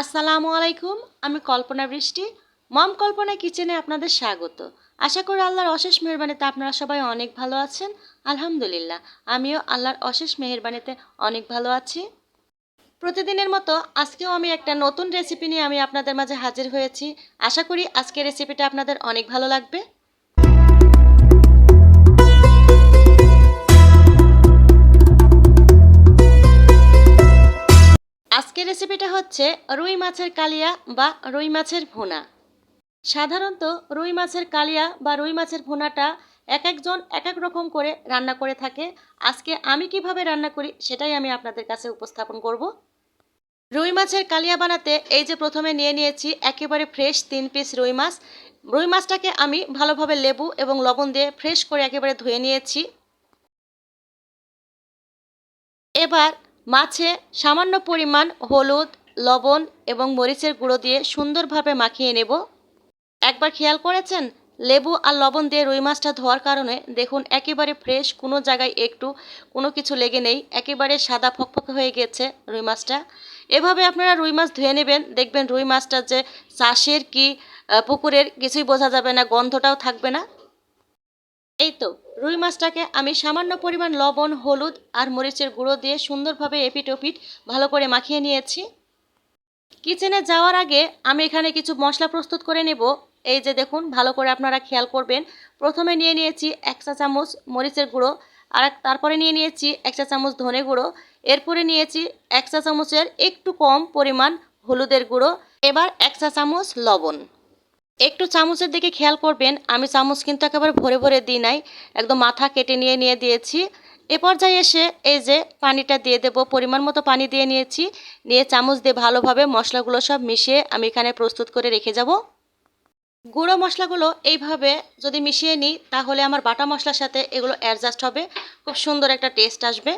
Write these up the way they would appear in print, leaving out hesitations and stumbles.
আসসালামু আলাইকুম। আমি কল্পনা বৃষ্টি। মম কল্পনা কিচেনে আপনাদের স্বাগত। আশা করি আল্লাহর অশেষ মেহেরবানিতে আপনারা সবাই অনেক ভালো আছেন। আলহামদুলিল্লাহ, আমিও আল্লাহর অশেষ মেহেরবানিতে অনেক ভালো আছি। প্রতিদিনের মতো আজকেও আমি একটা নতুন রেসিপি নিয়ে আপনাদের মাঝে হাজির হয়েছি। আশা করি আজকের রেসিপিটা আপনাদের অনেক ভালো লাগবে। আজকের রেসিপিটা হচ্ছে রুই মাছের কালিয়া বা রুই মাছের ভুনা। সাধারণত রুই মাছের কালিয়া বা রুই মাছের ভুনাটা এক একজন এক এক রকম করে রান্না করে থাকে। আজকে আমি কিভাবে রান্না করি সেটাই আমি আপনাদের কাছে উপস্থাপন করব। রুই মাছের কালিয়া বানাতে এই যে প্রথমে নিয়ে নিয়েছি একেবারে ফ্রেশ 3 পিস রুই মাছ। রুই মাছটাকে আমি ভালোভাবে লেবু এবং লবণ দিয়ে ফ্রেশ করে একেবারে ধুয়ে নিয়েছি। এবার মাছে সামান্য পরিমাণ হলুদ, লবণ এবং মরিচের গুঁড়ো দিয়ে সুন্দরভাবে মাখিয়ে নেব। একবার খেয়াল করেছেন, লেবু আর লবণ দিয়ে রুই মাছটা ধোয়ার কারণে দেখুন একেবারে ফ্রেশ, কোনো জায়গায় একটু কোনো কিছু লেগে নেই, একেবারে সাদা ফকফকে হয়ে গেছে রুই মাছটা। এভাবে আপনারা রুই মাছ ধুয়ে নেবেন, দেখবেন রুই মাছটা যে চাষের কি পুকুরের কিছুই বোঝা যাবে না, গন্ধটাও থাকবে না। এই তো রুই মাছটাকে আমি সামান্য পরিমাণ লবণ, হলুদ আর মরিচের গুঁড়ো দিয়ে সুন্দরভাবে এপিট ওপিট ভালো করে মাখিয়ে নিয়েছি। কিচেনে যাওয়ার আগে আমি এখানে কিছু মশলা প্রস্তুত করে নেব। এই যে দেখুন, ভালো করে আপনারা খেয়াল করবেন। প্রথমে নিয়ে নিয়েছি 1 চা চামচ মরিচের গুঁড়ো, আর তারপরে নিয়ে নিয়েছি 1 চা চামচ ধনে গুঁড়ো, এরপরে নিয়েছি 1 চা চামচের একটু কম পরিমাণ হলুদের গুঁড়ো, এবার 1 চা চামচ লবণ। একটু চামচের দিকে খেয়াল করবেন, আমি চামচ কিন্তু একেবারে ভরে ভরে দিই নাই, একদম মাথা কেটে নিয়ে নিয়ে দিয়েছি। এ পর্যায়ে এসে এই যে পানিটা দিয়ে দেব, পরিমাণ মতো পানি দিয়ে নিয়েছি, নিয়ে চামচ দিয়ে ভালোভাবে মশলাগুলো সব মিশিয়ে আমি এখানে প্রস্তুত করে রেখে যাব। গুঁড়ো মশলাগুলো এইভাবে যদি মিশিয়ে নিই তাহলে আমার বাটা মশলার সাথে এগুলো অ্যাডজাস্ট হবে, খুব সুন্দর একটা টেস্ট আসবে।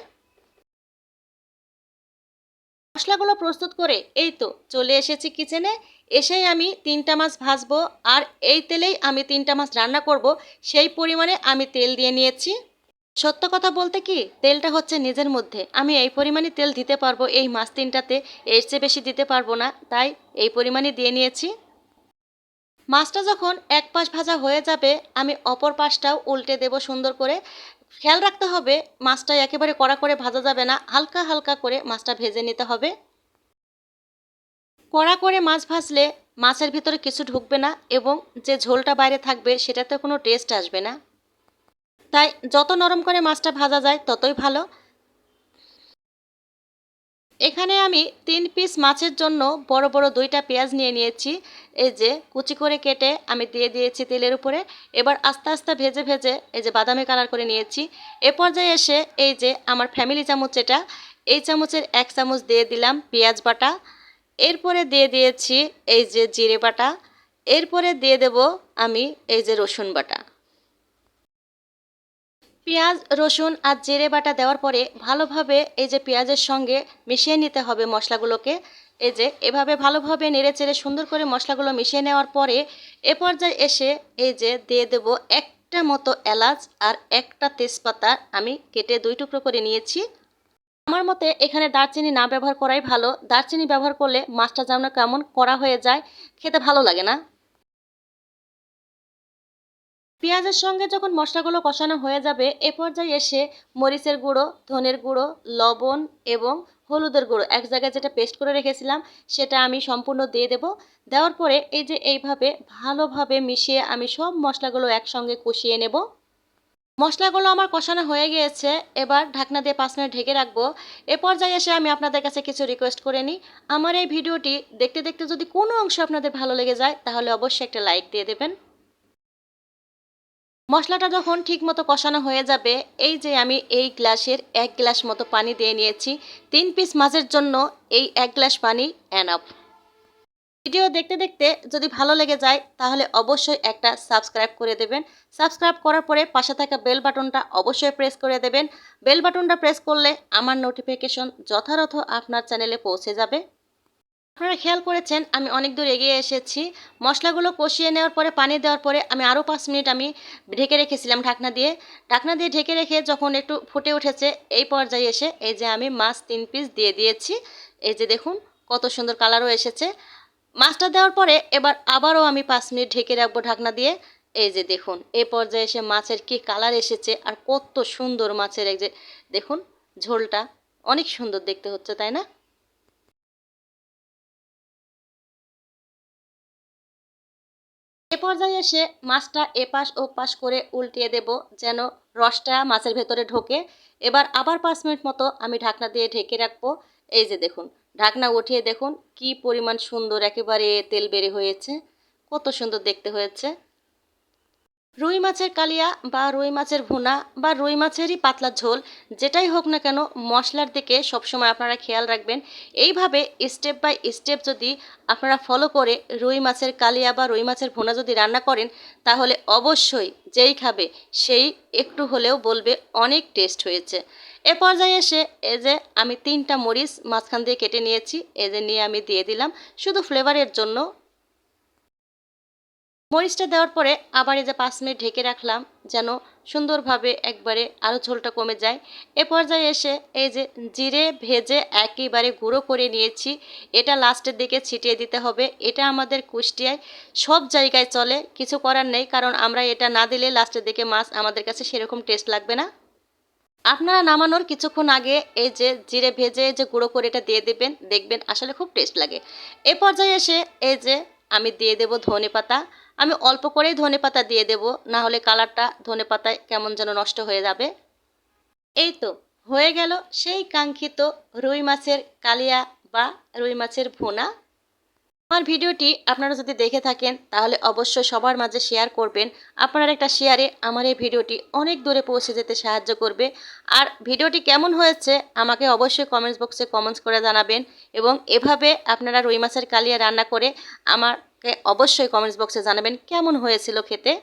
মশলাগুলো প্রস্তুত করে এই তো চলে এসেছি কিচেনে। এসেই আমি 3টা মাছ ভাজবো, আর এই তেলেই আমি 3টা মাছ রান্না করব, সেই পরিমাণে আমি তেল দিয়ে নিয়েছি। সত্য কথা বলতে কি, তেলটা হচ্ছে নিজের মধ্যে, আমি এই পরিমাণে তেল দিতে পারবো এই মাছ 3টাতে, এর চেয়ে বেশি দিতে পারবো না, তাই এই পরিমাণে দিয়ে নিয়েছি। মাছটা যখন এক পাশ ভাজা হয়ে যাবে আমি অপর পাশটাও উল্টে দেব সুন্দর করে। খেয়াল রাখতে হবে মাছটা একেবারে কড়া করে ভাজা যাবে না, হালকা হালকা করে মাছটা ভেজে নিতে হবে। কড়া করে মাছ ভাজলে মাছের ভিতরে কিছু ঢুকবে না এবং যে ঝোলটা বাইরে থাকবে সেটাতে কোনো টেস্ট আসবে না। তাই যত নরম করে মাছটা ভাজা যায় ততই ভালো। এখানে আমি 3 পিস মাছের জন্য বড় বড় 2টা পেঁয়াজ নিয়ে নিয়েছি। এই যে কুচি করে কেটে আমি দিয়ে দিয়েছি তেলের উপরে। এবার আস্তে আস্তে ভেজে ভেজে এই যে বাদামি কালার করে নিয়েছি। এ পর্যায়ে এসে এই যে আমার ফ্যামিলি চামচ, এটা এই চামচের 1 চামচ দিয়ে দিলাম পেঁয়াজ বাটা। এরপরে দিয়ে দিয়েছি এই যে জিরে বাটা। এরপরে দিয়ে দেব আমি এই যে রসুন বাটা। পেঁয়াজ, রসুন আর জিরে বাটা দেওয়ার পরে ভালোভাবে এই যে পেঁয়াজের সঙ্গে মিশিয়ে নিতে হবে মশলাগুলোকে। এই যে এভাবে ভালোভাবে নেড়েচেড়ে সুন্দর করে মশলাগুলো মিশিয়ে নেওয়ার পরে এ পর্যায়ে এসে এই যে দিয়ে দেব একটা মতো এলাচ আর একটা তেজপাতা আমি কেটে 2 টুকরো করে নিয়েছি। আমার মতে এখানে দারচিনি না ব্যবহার করাই ভালো, দারচিনি ব্যবহার করলে মাছটা যেন কেমন কড়া হয়ে যায়, খেতে ভালো লাগে না। পেঁয়াজের সঙ্গে যখন মশলাগুলো কষানো হয়ে যাবে এ পর্যায়ে এসে মরিচের গুঁড়ো, ধনের গুঁড়ো, লবণ এবং হলুদের গুঁড়ো এক জায়গায় যেটা পেস্ট করে রেখেছিলাম সেটা আমি সম্পূর্ণ দিয়ে দেব। দেওয়ার পরে এই যে এইভাবে ভালোভাবে মিশিয়ে আমি সব মশলাগুলো একসঙ্গে কষিয়ে নেব। মশলাগুলো আমার কষানো হয়ে গিয়েছে, এবার ঢাকনা দিয়ে 5 মিনিট ঢেকে রাখবো। এ পর্যায়ে এসে আমি আপনাদের কাছে কিছু রিকোয়েস্ট করে নিই। আমার এই ভিডিওটি দেখতে দেখতে যদি কোনো অংশ আপনাদের ভালো লেগে যায় তাহলে অবশ্যই একটা লাইক দিয়ে দেবেন। মশলাটা যখন ঠিকমতো কষানো হয়ে যাবে এই যে আমি এই গ্লাসের 1 গ্লাস মতো পানি দিয়ে নিয়েছি। 3 পিস মাছের জন্য এই 1 গ্লাস পানি এনাফ। ভিডিও দেখতে দেখতে যদি ভালো লেগে যায় তাহলে অবশ্যই একটা সাবস্ক্রাইব করে দেবেন। সাবস্ক্রাইব করার পরে পাশে থাকা বেল বাটনটা অবশ্যই প্রেস করে দেবেন। বেল বাটনটা প্রেস করলে আমার নোটিফিকেশন যথাযথ আপনার চ্যানেলে পৌঁছে যাবে। আপনারা খেয়াল করেছেন আমি অনেক দূর এগিয়ে এসেছি। মশলাগুলো কষিয়ে নেওয়ার পরে পানি দেওয়ার পরে আমি আরও 5 মিনিট আমি ঢেকে রেখেছিলাম ঢাকনা দিয়ে। ঢাকনা দিয়ে ঢেকে রেখে যখন একটু ফুটে উঠেছে এই পর্যায়ে এসে এই যে আমি মাছ 3 পিস দিয়ে দিয়েছি। এই যে দেখুন কত সুন্দর কালারও এসেছে। মাছটা দেওয়ার পরে এবার আবারও আমি 5 মিনিট ঢেকে রাখবো ঢাকনা দিয়ে। এই যে দেখুন, এই পর্যায়ে এসে মাছের কি কালার এসেছে আর কত সুন্দর মাছের, এই যে দেখুন ঝোলটা অনেক সুন্দর দেখতে হচ্ছে, তাই না? এ পর্যায়ে এসে মাছটা এপাশ ওপাশ করে উল্টিয়ে দেব, যেন রসটা মাছের ভেতরে ঢোকে। এবার আবার 5 মিনিট মতো আমি ঢাকনা দিয়ে ঢেকে রাখবো। এই যে দেখুন, ঢাকনা উঠিয়ে দেখুন কি পরিমাণ সুন্দর একেবারে তেল বের হয়েছে, কত সুন্দর দেখতে হয়েছে। রুই মাছের কালিয়া বা রুই মাছের ভুনা বা রুই মাছেরই পাতলা ঝোল, যেটাই হোক না কেন মশলার দিকে সবসময় আপনারা খেয়াল রাখবেন। এইভাবে স্টেপ বাই স্টেপ যদি আপনারা ফলো করে রুই মাছের কালিয়া বা রুই মাছের ভুনা যদি রান্না করেন, তাহলে অবশ্যই যেই খাবে সেই একটু হলেও বলবে অনেক টেস্ট হয়েছে। এ পর্যায়ে এসে এই যে আমি 3টা মরিচ মাঝখান দিয়ে কেটে নিয়েছি, এই যে নিয়ে আমি দিয়ে দিলাম শুধু ফ্লেভারের জন্য। মরিচটা দেওয়ার পরে আবার এই যে 5 মিনিট ঢেকে রাখলাম, যেন সুন্দরভাবে একবারে আরও ঝোলটা কমে যায়। এ পর্যায়ে এসে এই যে জিরে ভেজে একেবারে গুঁড়ো করে নিয়েছি, এটা লাস্টের দিকে ছিটিয়ে দিতে হবে। এটা আমাদের কুষ্টিয়ায় সব জায়গায় চলে, কিছু করার নেই, কারণ আমরা এটা না দিলে লাস্টের দিকে মাছ আমাদের কাছে সেরকম টেস্ট লাগবে না। আপনারা নামানোর কিছুক্ষণ আগে এই যে জিরে ভেজে যে গুঁড়ো করে এটা দিয়ে দেবেন, দেখবেন আসলে খুব টেস্ট লাগে। এ পর্যায়ে এসে এই যে আমি দিয়ে দেব ধনেপাতা। আমি অল্প করেই ধনেপাতা দিয়ে দেব, না হলে কালারটা ধনেপাতায় কেমন যেন নষ্ট হয়ে যাবে। এই তো হয়ে গেল সেই কাঙ্ক্ষিত রুই মাছের কালিয়া বা রুই মাছের ভুনা। আমার ভিডিওটি আপনারা যদি দেখে থাকেন তাহলে অবশ্যই সবার মাঝে শেয়ার করবেন। আপনার একটা শেয়ারে আমার এই ভিডিওটি অনেক দূরে পৌঁছে যেতে সাহায্য করবে। আর ভিডিওটি কেমন হয়েছে আমাকে অবশ্যই কমেন্টস বক্সে কমেন্টস করে জানাবেন, এবং এভাবে আপনারা রুই মাছের কালিয়া রান্না করে আমাকে অবশ্যই কমেন্টস বক্সে জানাবেন কেমন হয়েছিল খেতে।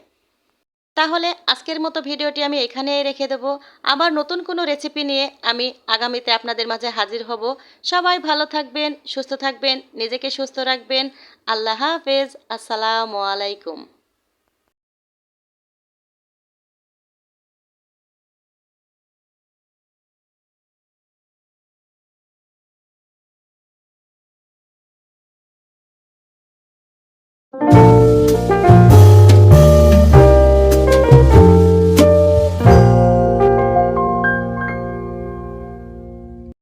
তাহলে আজকের মতো ভিডিওটি আমি এখানেই রেখে দেব। আবার নতুন কোনো রেসিপি নিয়ে আমি আগামীতে আপনাদের মাঝে হাজির হব। সবাই ভালো থাকবেন, সুস্থ থাকবেন, নিজেকে সুস্থ রাখবেন। আল্লাহ হাফেজ। আসসালামু আলাইকুম।